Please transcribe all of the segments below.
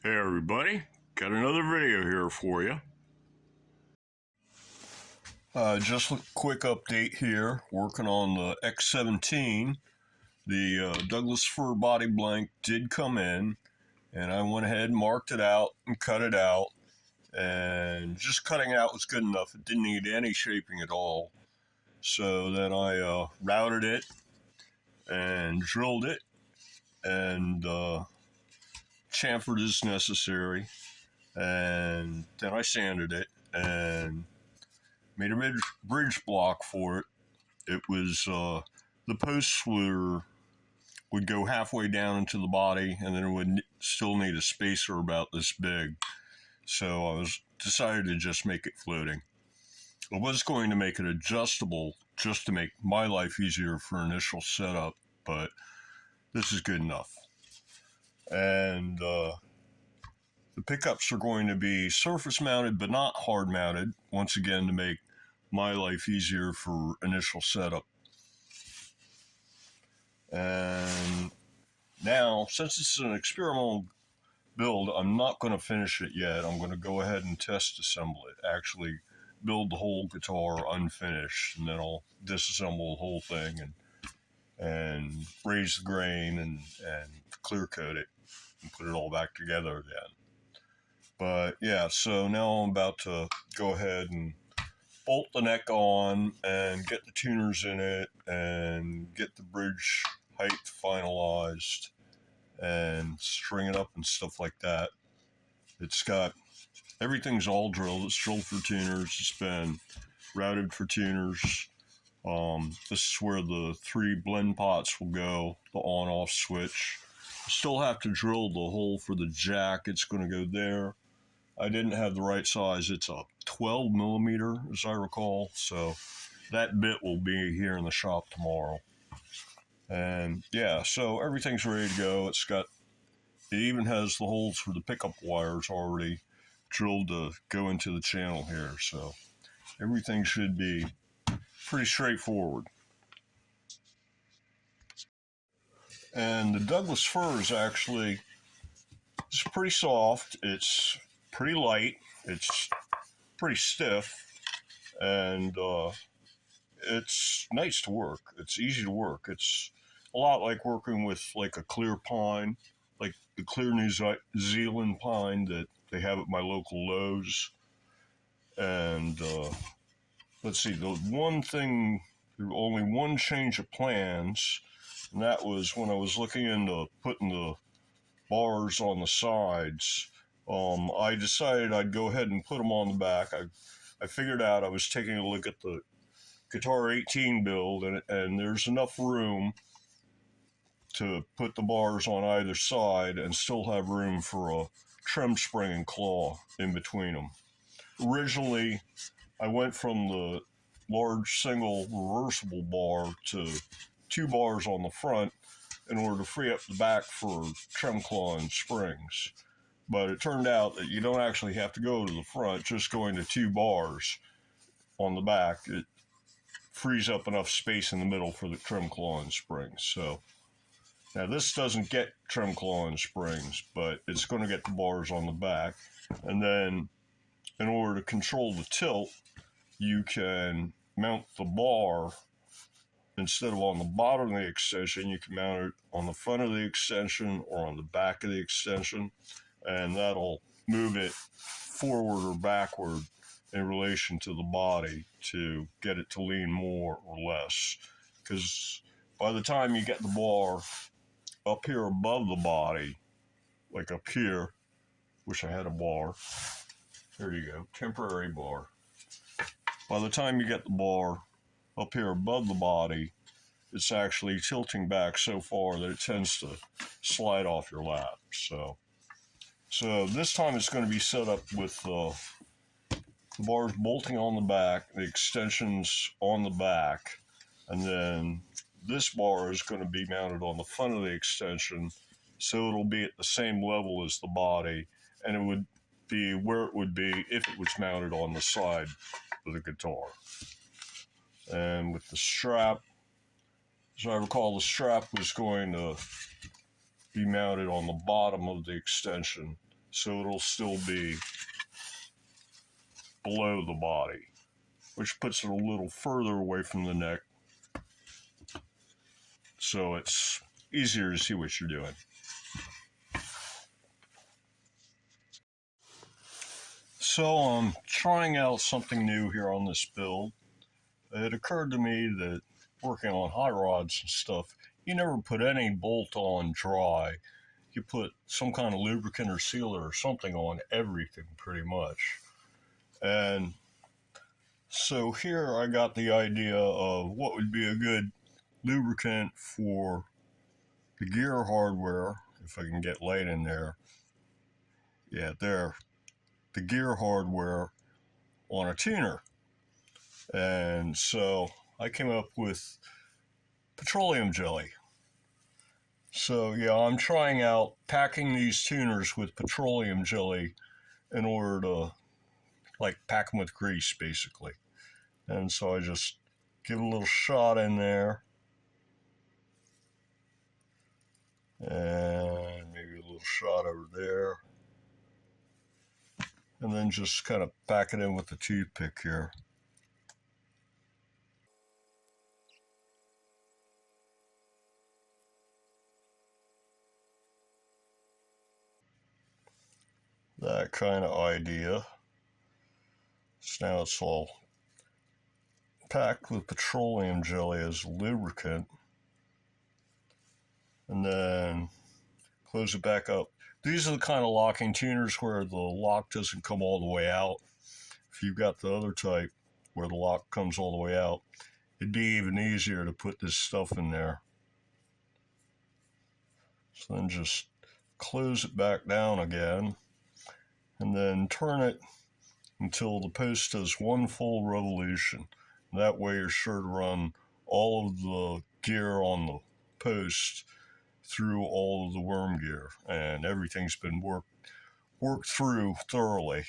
Hey everybody, got another video here for you. Just a quick update here, working on the X-17. The Douglas fir body blank did come in, and I went ahead and marked it out and cut it out. And just cutting it out was good enough. It didn't need any shaping at all. So then I routed it and drilled it and chamfered as necessary. And then I sanded it and made a bridge block for it. It was the posts would go halfway down into the body, and then it would still need a spacer about this big. So I decided to just make it floating. I was going to make it adjustable just to make my life easier for initial setup, but this is good enough. And the pickups are going to be surface mounted, but not hard mounted, once again to make my life easier for initial setup. And now, since it's an experimental build, I'm not going to finish it yet. I'm going to go ahead and test assemble it, actually build the whole guitar unfinished, and then I'll disassemble the whole thing and raise the grain and clear coat it and put it all back together again. But yeah, so now I'm about to go ahead and bolt the neck on and get the tuners in it and get the bridge height finalized and string it up and stuff like that. It's got, everything's all drilled. It's drilled for tuners. It's been routed for tuners. This is where the 3 blend pots will go, the on-off switch. I still have to drill the hole for the jack. It's going to go there. I didn't have the right size. It's a 12 millimeter, as I recall. So that bit will be here in the shop tomorrow. And yeah, so everything's ready to go. It even has the holes for the pickup wires already drilled to go into the channel here. So everything should be pretty straightforward. And the Douglas fir is actually, it's pretty soft. It's pretty light. It's pretty stiff, and it's nice to work. It's easy to work. It's a lot like working with like a clear pine, like the clear New Zealand pine that they have at my local Lowe's. And let's see, the one thing, only one change of plans, and that was when I was looking into putting the bars on the sides. I decided I'd go ahead and put them on the back. I figured out, I was taking a look at the Guitar 18 build, and there's enough room to put the bars on either side and still have room for a trem spring and claw in between them. Originally, I went from the large single reversible bar to 2 bars on the front in order to free up the back for trem claw and springs. But it turned out that you don't actually have to go to the front. Just going to 2 bars on the back, it frees up enough space in the middle for the trem claw and springs. So now this doesn't get trem claw and springs, but it's going to get the bars on the back. And then in order to control the tilt, you can mount the bar, instead of on the bottom of the extension, you can mount it on the front of the extension or on the back of the extension, and that'll move it forward or backward in relation to the body to get it to lean more or less. Because by the time you get the bar up here above the body, like up here, wish I had a bar. There you go, temporary bar. By the time you get the bar up here above the body, it's actually tilting back so far that it tends to slide off your lap. So this time it's going to be set up with the bars bolting on the back, the extensions on the back, and then this bar is going to be mounted on the front of the extension, so it'll be at the same level as the body, and it would be where it would be if it was mounted on the side of the guitar. And with the strap, as I recall, the strap was going to be mounted on the bottom of the extension, so it'll still be below the body, which puts it a little further away from the neck, so it's easier to see what you're doing. So I'm trying out something new here on this build. It occurred to me that working on hot rods and stuff, you never put any bolt on dry. You put some kind of lubricant or sealer or something on everything pretty much. And so here I got the idea of what would be a good lubricant for the gear hardware, if I can get light in there. Yeah, there. The gear hardware on a tuner. And so I came up with petroleum jelly. So yeah, I'm trying out packing these tuners with petroleum jelly in order to like pack them with grease basically. And so I just give a little shot in there, and maybe a little shot over there, and then just kind of pack it in with the toothpick here. That kind of idea. So now it's all packed with petroleum jelly as lubricant, and then close it back up. These are the kind of locking tuners where the lock doesn't come all the way out. If you've got the other type where the lock comes all the way out, it'd be even easier to put this stuff in there. So then just close it back down again, and then turn it until the post does one full revolution. That way you're sure to run all of the gear on the post through all of the worm gear, and everything's been worked through thoroughly.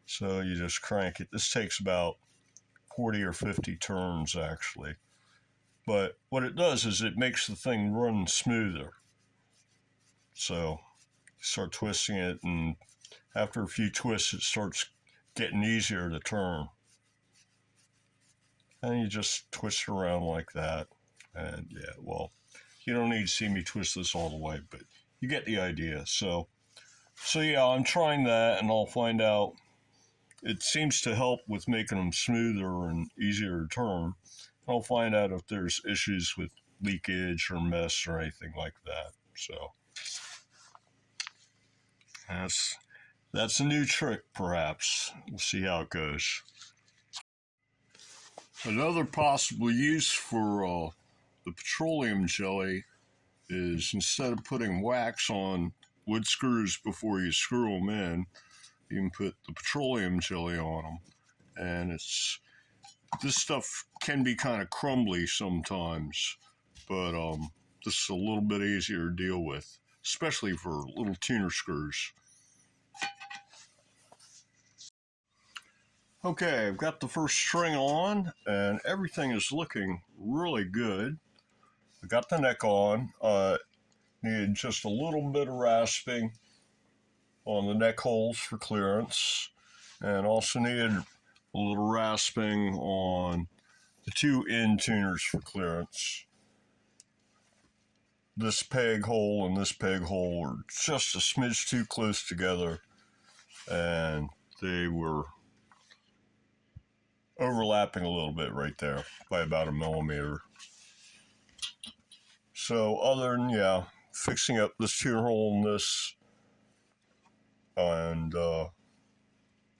So you just crank it. This takes about 40 or 50 turns actually. But what it does is it makes the thing run smoother. So you start twisting it, and after a few twists it starts getting easier to turn. And you just twist it around like that. And yeah, well, you don't need to see me twist this all the way, but you get the idea. So yeah, I'm trying that, and I'll find out. It seems to help with making them smoother and easier to turn. I'll find out if there's issues with leakage or mess or anything like that. So that's a new trick, perhaps. We'll see how it goes. Another possible use for the petroleum jelly is, instead of putting wax on wood screws before you screw them in, you can put the petroleum jelly on them. And this stuff can be kind of crumbly sometimes, but this is a little bit easier to deal with, especially for little tuner screws. Okay, I've got the first string on, and everything is looking really good. I got the neck on. Needed just a little bit of rasping on the neck holes for clearance, and also needed a little rasping on the two end tuners for clearance. This peg hole and this peg hole are just a smidge too close together, and they were overlapping a little bit right there by about 1 millimeter. So other than, fixing up this tuner hole and this, and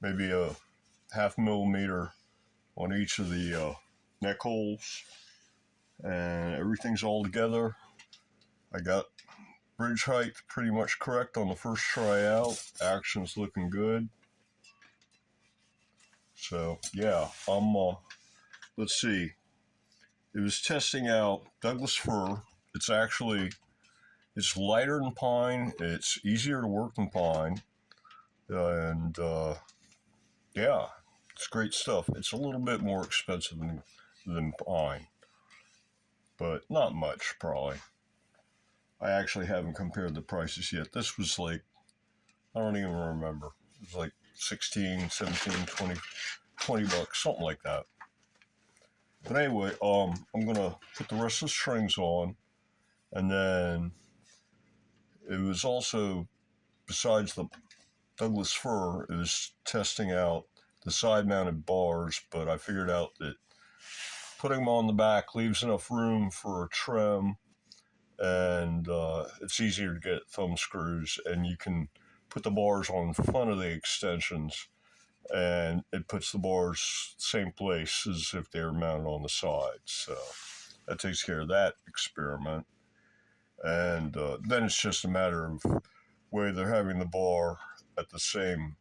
maybe a 0.5 millimeter on each of the neck holes, and everything's all together. I got bridge height pretty much correct on the first try out. Action's looking good. So yeah, let's see. It was testing out Douglas fir. It's lighter than pine. It's easier to work than pine. And it's great stuff. It's a little bit more expensive than pine, but not much probably. I actually haven't compared the prices yet. This was like I don't even remember. It was like 16, 17, 20 bucks, something like that. But anyway, I'm gonna put the rest of the strings on, and then it was also, besides the Douglas fir, it was testing out the side-mounted bars, but I figured out that putting them on the back leaves enough room for a trem, and it's easier to get thumb screws, and you can put the bars on front of the extensions, and it puts the bars same place as if they were mounted on the sides. So that takes care of that experiment. And then it's just a matter of whether having the bar at the same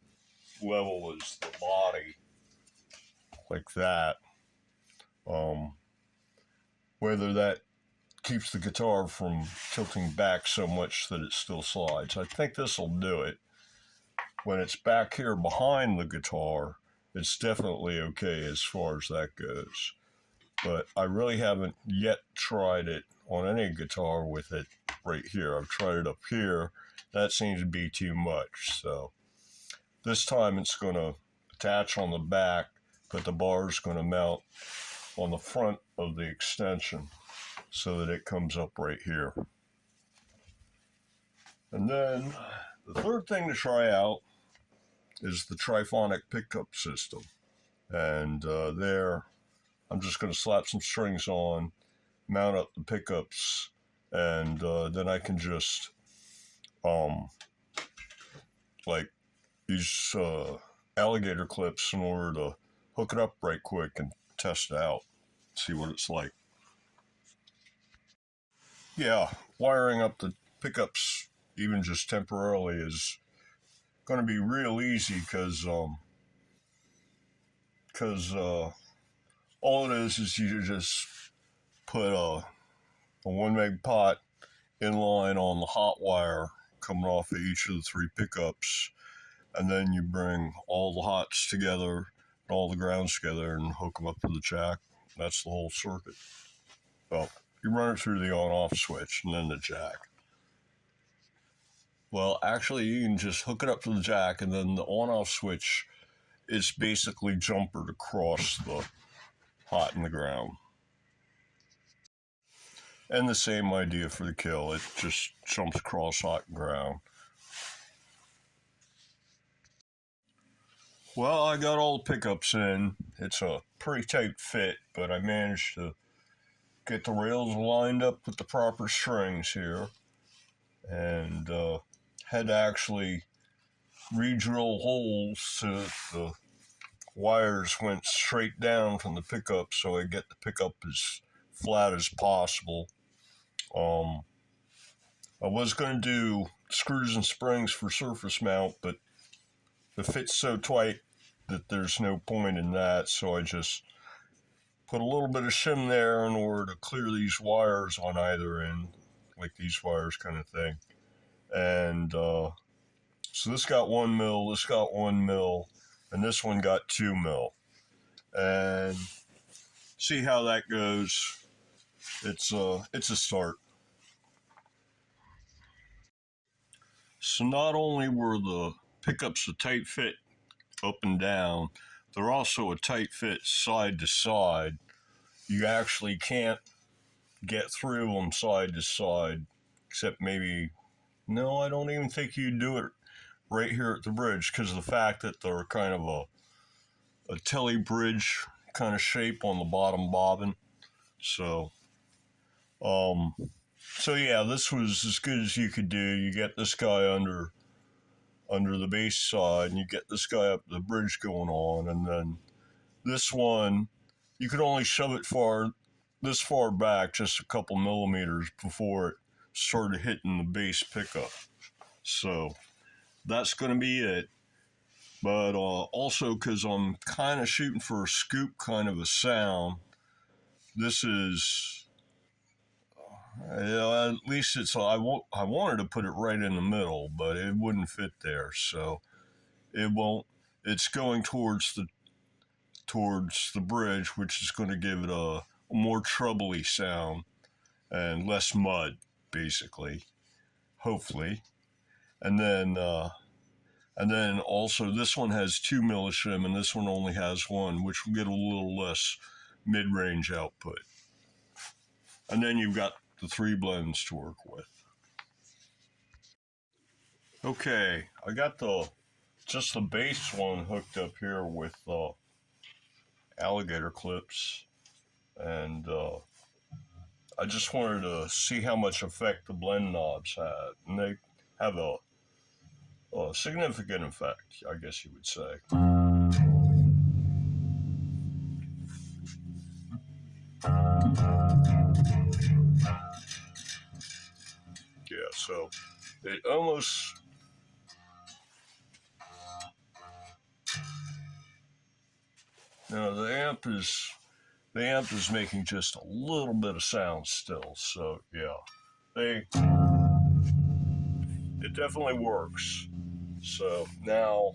level as the body, like that, whether that keeps the guitar from tilting back so much that it still slides. I think this will do it. When it's back here behind the guitar, it's definitely okay as far as that goes. But I really haven't yet tried it on any guitar with it right here. I've tried it up here. That seems to be too much. So this time it's going to attach on the back, but the bar is going to mount on the front of the extension so that it comes up right here. And then the third thing to try out is the triphonic pickup system. And there, I'm just going to slap some strings on, mount up the pickups, and then I can just like use alligator clips in order to hook it up right quick and test it out, see what it's like. Yeah, wiring up the pickups even just temporarily is going to be real easy because all it is you just put a 1 meg pot in line on the hot wire coming off of each of the 3 pickups, and then you bring all the hots together and all the grounds together and hook them up to the jack. That's the whole circuit. Well, you run it through the on-off switch and then the jack. Well, actually, you can just hook it up to the jack, and then the on-off switch is basically jumpered across the hot and the ground. And the same idea for the kill. It just jumps across hot and ground. Well, I got all the pickups in. It's a pretty tight fit, but I managed to get the rails lined up with the proper strings here. And had to actually re-drill holes so that the wires went straight down from the pickup so I get the pickup as flat as possible. I was going to do screws and springs for surface mount, but the fit's so tight that there's no point in that, so I just put a little bit of shim there in order to clear these wires on either end, like these wires kind of thing. And so this got 1 mil, this got 1 mil, and this one got 2 mil. And see how that goes. It's a start. So not only were the pickups a tight fit up and down, they're also a tight fit side to side. You actually can't get through them side to side, except maybe, no, I don't even think you do it right here at the bridge because of the fact that they're kind of a telly bridge kind of shape on the bottom bobbin. So yeah, this was as good as you could do. You get this guy under the base side, and you get this guy up the bridge going on, and then this one, you could only shove it this far back, just a couple millimeters before it started hitting the base pickup. So that's going to be it. But also, because I'm kind of shooting for a scoop kind of a sound, this is, at least it's, I wanted to put it right in the middle, but it wouldn't fit there, so it won't. It's going towards the bridge, which is going to give it a more trebly sound and less mud, basically, hopefully. And then And then also this one has 2 millishim and this one only has 1, which will get a little less mid-range output. And then you've got the 3 blends to work with. Okay, I got just the base one hooked up here with alligator clips, and I just wanted to see how much effect the blend knobs had, and they have a significant effect, I guess you would say. Yeah, so it almost... Now the amp is making just a little bit of sound still, so yeah, it definitely works. So now,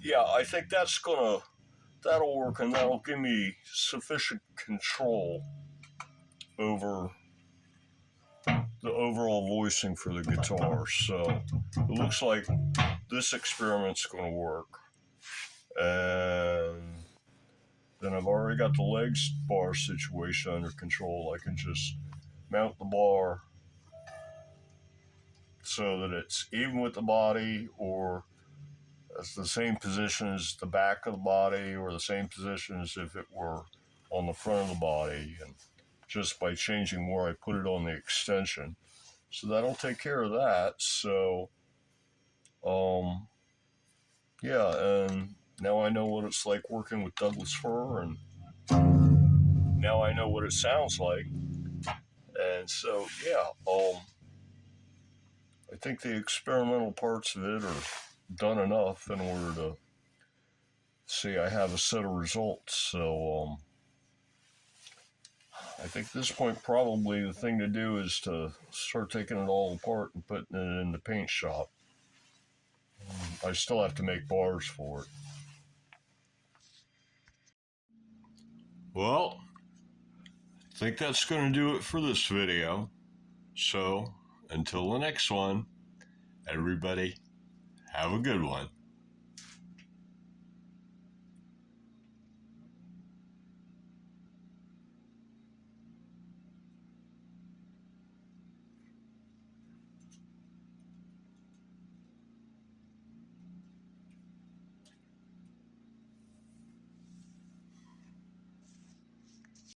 yeah, I think that'll work, and that'll give me sufficient control over the overall voicing for the guitar. So it looks like this experiment's going to work. And then I've already got the legs bar situation under control. I can just mount the bar so that it's even with the body, or it's the same position as the back of the body, or the same position as if it were on the front of the body, and just by changing where I put it on the extension. So that'll take care of that. So yeah, and now I know what it's like working with Douglas fir, and now I know what it sounds like. And so yeah, I think the experimental parts of it are done enough in order to see I have a set of results. So I think at this point probably the thing to do is to start taking it all apart and putting it in the paint shop. I still have to make bars for it. Well, I think that's going to do it for this video. So until the next one, everybody have a good one.